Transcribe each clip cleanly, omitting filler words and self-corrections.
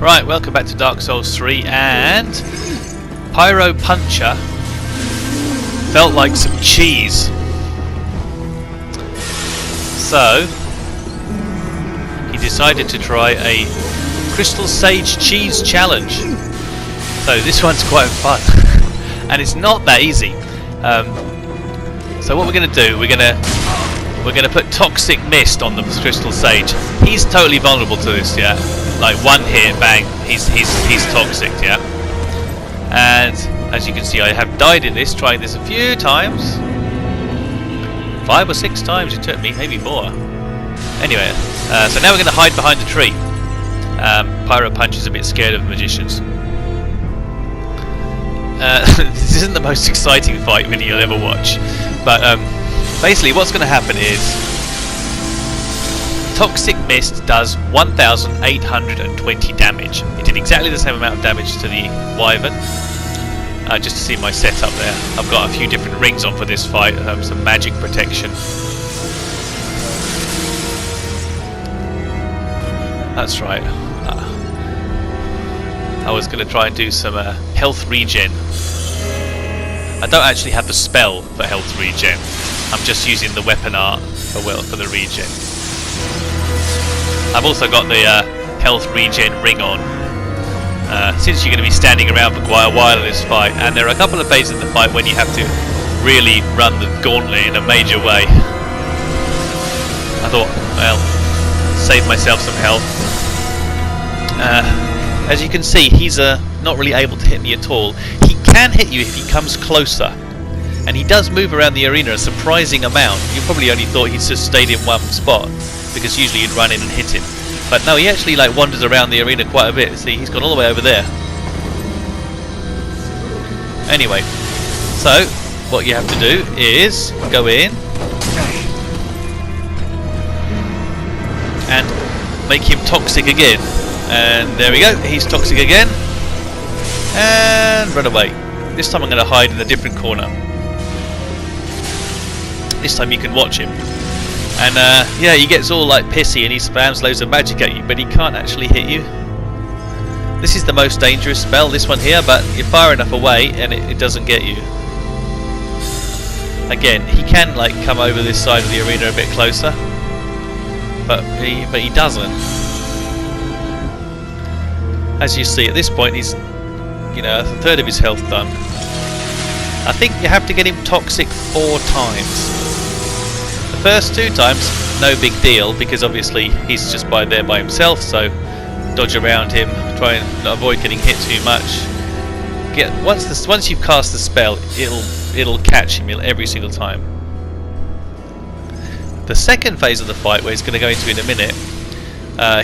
Right, welcome back to Dark Souls 3, and Pyro-puncher felt like some cheese. So he decided to try a Crystal Sage Cheese Challenge. So this one's quite fun, and it's not that easy. So what we're going to do, we're going to put Toxic Mist on the Crystal Sage. He's totally vulnerable to this, yeah. Like one hit, bang, he's toxic, yeah. And as you can see, I have died in this, trying this a few times. 5 or 6 times it took me, maybe more. Anyway, so now we're going to hide behind the tree. Pyro-puncher's a bit scared of magicians. This isn't the most exciting fight really you'll ever watch, but basically what's going to happen is Toxic Mist does 1,820 damage. It did exactly the same amount of damage to the Wyvern. Just to see my setup there, I've got a few different rings on for this fight, some magic protection. That's right. I was going to try and do some health regen. I don't actually have the spell for health regen. I'm just using the weapon art for the regen. I've also got the health regen ring on. Since you're going to be standing around for quite a while in this fight, and there are a couple of phases in the fight when you have to really run the gauntlet in a major way. I thought, well, save myself some health. As you can see, he's not really able to hit me at all. He can hit you if he comes closer, and he does move around the arena a surprising amount. You probably only thought he'd just stayed in one spot, because usually you'd run in and hit him. But no, he actually like wanders around the arena quite a bit. See, he's gone all the way over there. Anyway, so what you have to do is go in and make him toxic again. And there we go, he's toxic again. And run away. This time I'm going to hide in a different corner. This time you can watch him. And yeah, he gets all like pissy and he spams loads of magic at you, but he can't actually hit you. This is the most dangerous spell, this one here, but you fire enough away and it doesn't get you. Again, he can like come over this side of the arena a bit closer, but he doesn't. As you see, at this point he's, you know, a third of his health done. I think you have to get him toxic 4 times. The first 2 times, no big deal, because obviously he's just there by himself, so dodge around him, try and avoid getting hit too much. Once you've cast the spell, it'll catch him every single time. The second phase of the fight, where he's going to go into in a minute,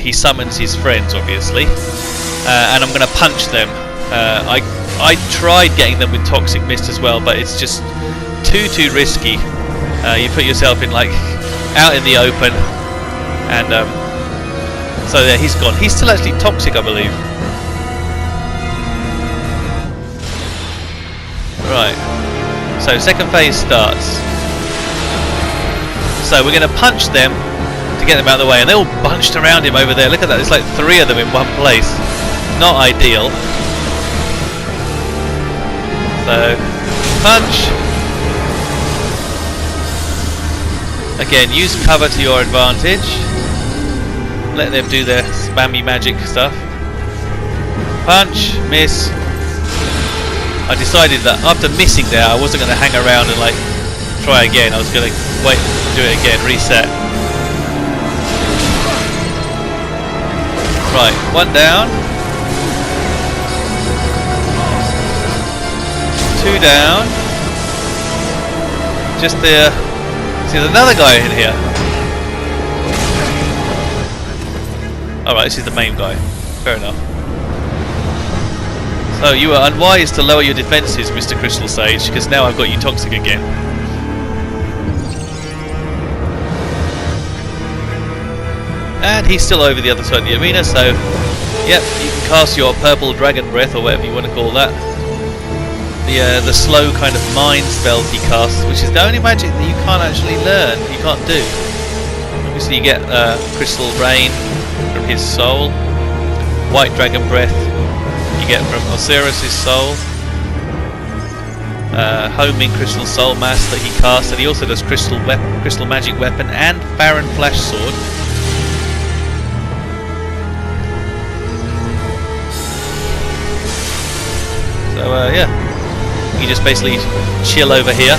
he summons his friends, obviously, and I'm going to punch them. I tried getting them with Toxic Mist as well, but it's just too risky. You put yourself in like out in the open, and so there, he's gone. He's still actually toxic, I believe. Right. So second phase starts. So we're going to punch them to get them out of the way, and they're all bunched around him over there. Look at that. There's like 3 of them in one place. Not ideal. So punch. Again, use cover to your advantage. Let them do their spammy magic stuff. Punch, miss. I decided that after missing there, I wasn't going to hang around and like try again. I was going to wait, do it again, reset. Right, 1 down. 2 down. Just there. There's another guy in here. Alright, this is the main guy. Fair enough. So you were unwise to lower your defences, Mr. Crystal Sage, because now I've got you toxic again. And he's still over the other side of the arena, so yep, you can cast your purple dragon breath, or whatever you want to call that. The slow kind of mind spells he casts, which is the only magic that you can't actually learn, you can't do. Obviously you get crystal rain from his soul, white dragon breath you get from Osiris's soul. Homing crystal soul mass that he casts, and he also does crystal magic weapon and Baron flash sword. So yeah, you just basically chill over here.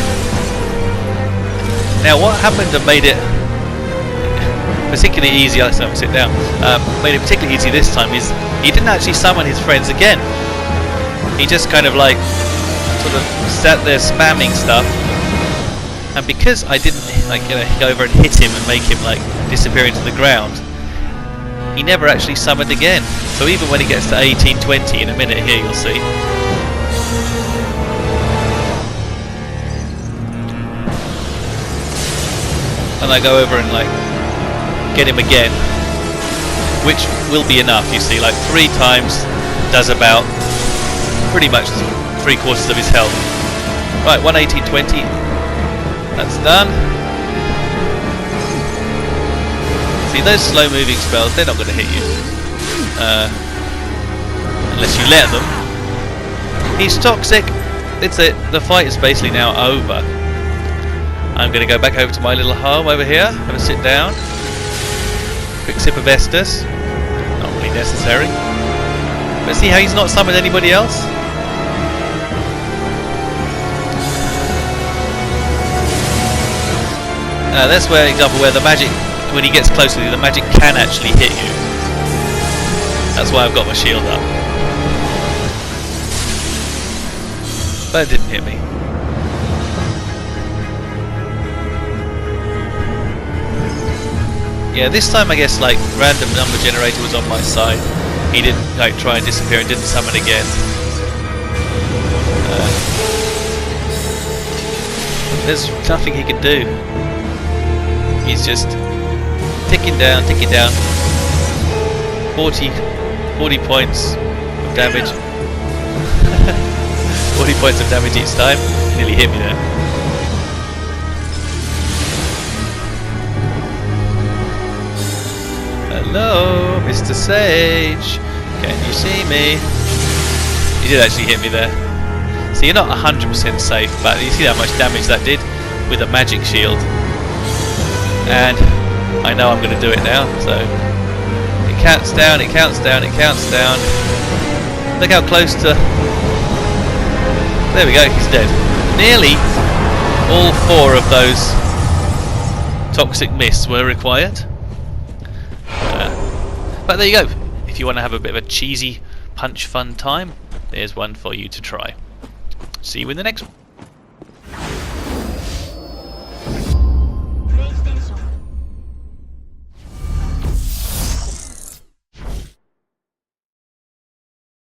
Now what happened that made it particularly easy, Alex, don't sit down, made it particularly easy this time is he didn't actually summon his friends again. He just kind of like sort of sat there spamming stuff, and because I didn't like go over and hit him and make him like disappear into the ground, he never actually summoned again. So even when he gets to 1820 in a minute here, you'll see. And I go over and like get him again, which will be enough. You see, like 3 times does about pretty much 3/4 of his health. Right, 11820. That's done. See, those slow moving spells, they're not going to hit you unless you let them. He's toxic. That's it. The fight is basically now over. I'm going to go back over to my little home over here. I'm going to sit down. Quick sip of Estus. Not really necessary. But see how he's not summoned anybody else? That's where, example, where the magic, when he gets close to you, the magic can actually hit you. That's why I've got my shield up. But it didn't hit me. Yeah, this time I guess like random number generator was on my side. He didn't like try and disappear and didn't summon again. There's nothing he can do. He's just ticking down, 40 points of damage. 40 points of damage each time. Nearly hit me there. Hello, Mr. Sage. Can you see me? He did actually hit me there. So you're not 100% safe, but you see how much damage that did with a magic shield. And I know I'm going to do it now, so it counts down, it counts down, it counts down. Look how close to... There we go, he's dead. Nearly all 4 of those toxic mists were required. But there you go. If you want to have a bit of a cheesy punch fun time, there's one for you to try. See you in the next one.